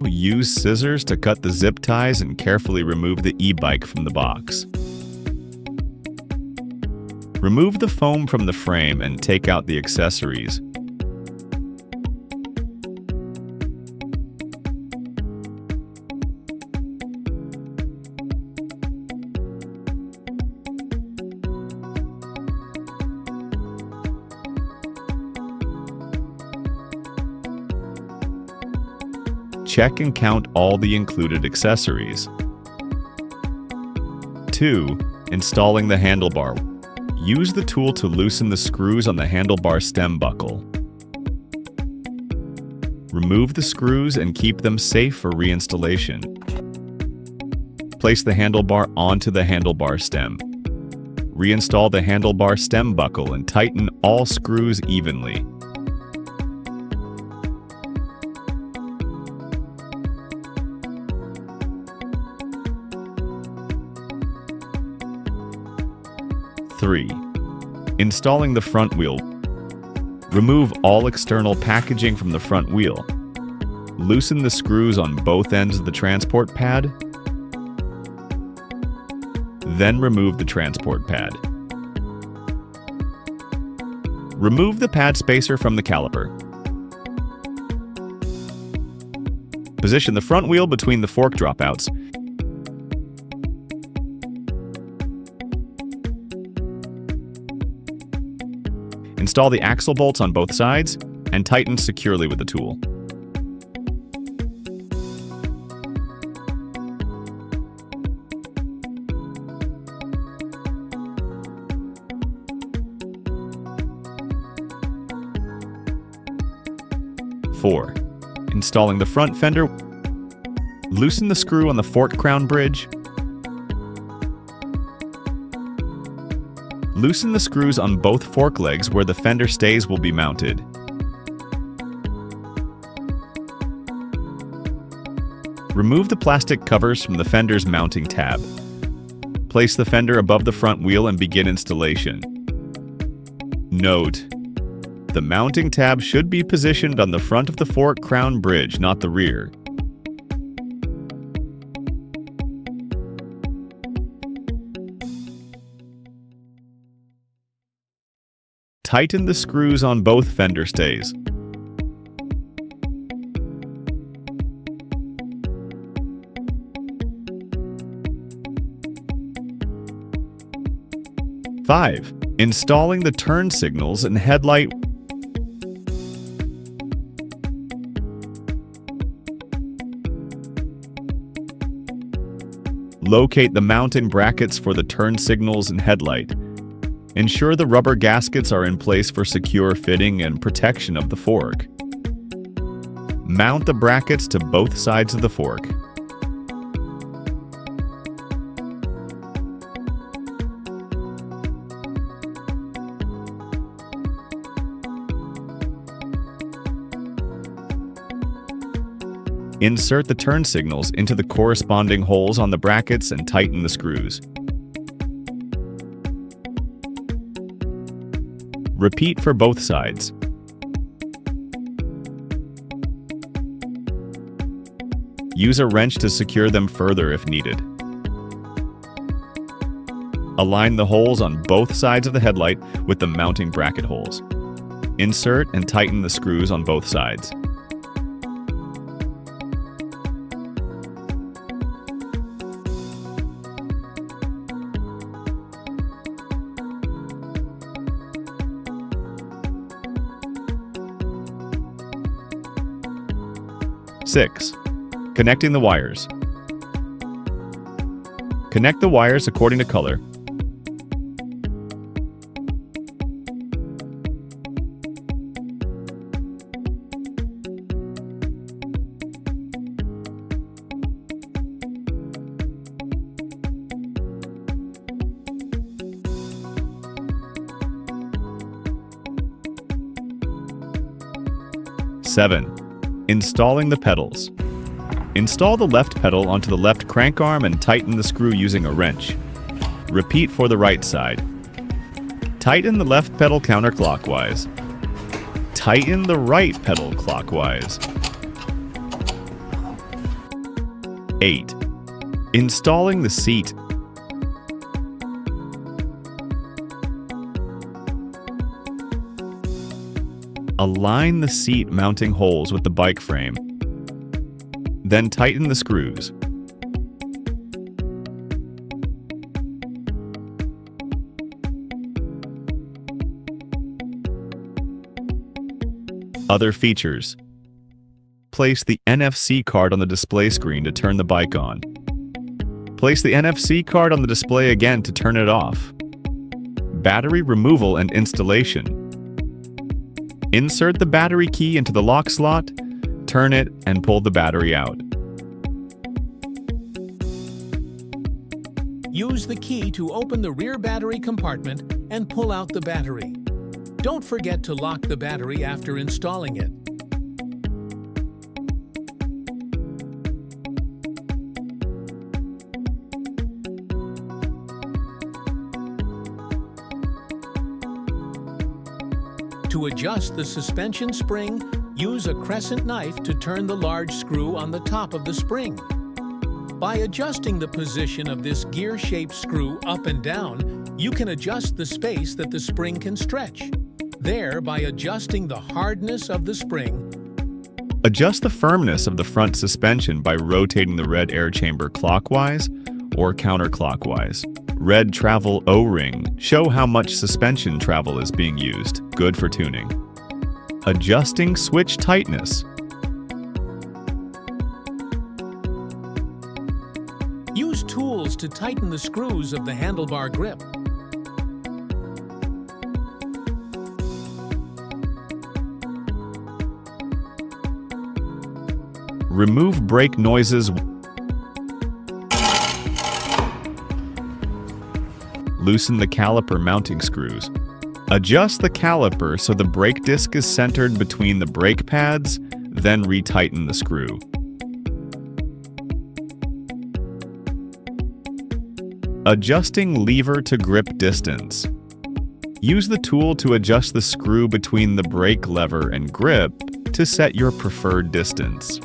use scissors to cut the zip ties and carefully remove the e-bike from the box. Remove the foam from the frame and take out the accessories. Check and count all the included accessories. 2. Installing the handlebar. Use the tool to loosen the screws on the handlebar stem buckle. Remove the screws and keep them safe for reinstallation. Place the handlebar onto the handlebar stem. Reinstall the handlebar stem buckle and tighten all screws evenly. Three. Installing the front wheel. Remove all external packaging from the front wheel. Loosen the screws on both ends of the transport pad. Then remove the transport pad. Remove the pad spacer from the caliper. Position the front wheel between the fork dropouts. Install the axle bolts on both sides and tighten securely with the tool. Four. Installing the front fender. Loosen the screw on the fork crown bridge. Loosen the screws on both fork legs where the fender stays will be mounted. Remove the plastic covers from the fender's mounting tab. Place the fender above the front wheel and begin installation. Note: the mounting tab should be positioned on the front of the fork crown bridge, not the rear. Tighten the screws on both fender stays. Five. Installing the turn signals and headlight. Locate the mounting brackets for the turn signals and headlight. Ensure the rubber gaskets are in place for secure fitting and protection of the fork. Mount the brackets to both sides of the fork. Insert the turn signals into the corresponding holes on the brackets and tighten the screws. Repeat for both sides. Use a wrench to secure them further if needed. Align the holes on both sides of the headlight with the mounting bracket holes. Insert and tighten the screws on both sides. Six. Connecting the wires. Connect the wires according to color. Seven. Installing the pedals. Install the left pedal onto the left crank arm and tighten the screw using a wrench. Repeat for the right side. Tighten the left pedal counterclockwise. Tighten the right pedal clockwise. 8. Installing the seat. Align the seat mounting holes with the bike frame. Then tighten the screws. Other features. Place the NFC card on the display screen to turn the bike on. Place the NFC card on the display again to turn it off. Battery removal and installation. Insert the battery key into the lock slot, turn it, and pull the battery out. Use the key to open the rear battery compartment and pull out the battery. Don't forget to lock the battery after installing it. To adjust the suspension spring, use a crescent knife to turn the large screw on the top of the spring. By adjusting the position of this gear-shaped screw up and down, you can adjust the space that the spring can stretch. There, by adjusting the hardness of the spring, adjust the firmness of the front suspension by rotating the red air chamber clockwise or counterclockwise. Red travel O-ring show how much suspension travel is being used, good for tuning. Adjusting switch tightness. use tools to tighten the screws of the handlebar grip. Remove brake noises. Loosen the caliper mounting screws. Adjust the caliper so the brake disc is centered between the brake pads, then retighten the screw. Adjusting lever to grip distance. Use the tool to adjust the screw between the brake lever and grip to set your preferred distance.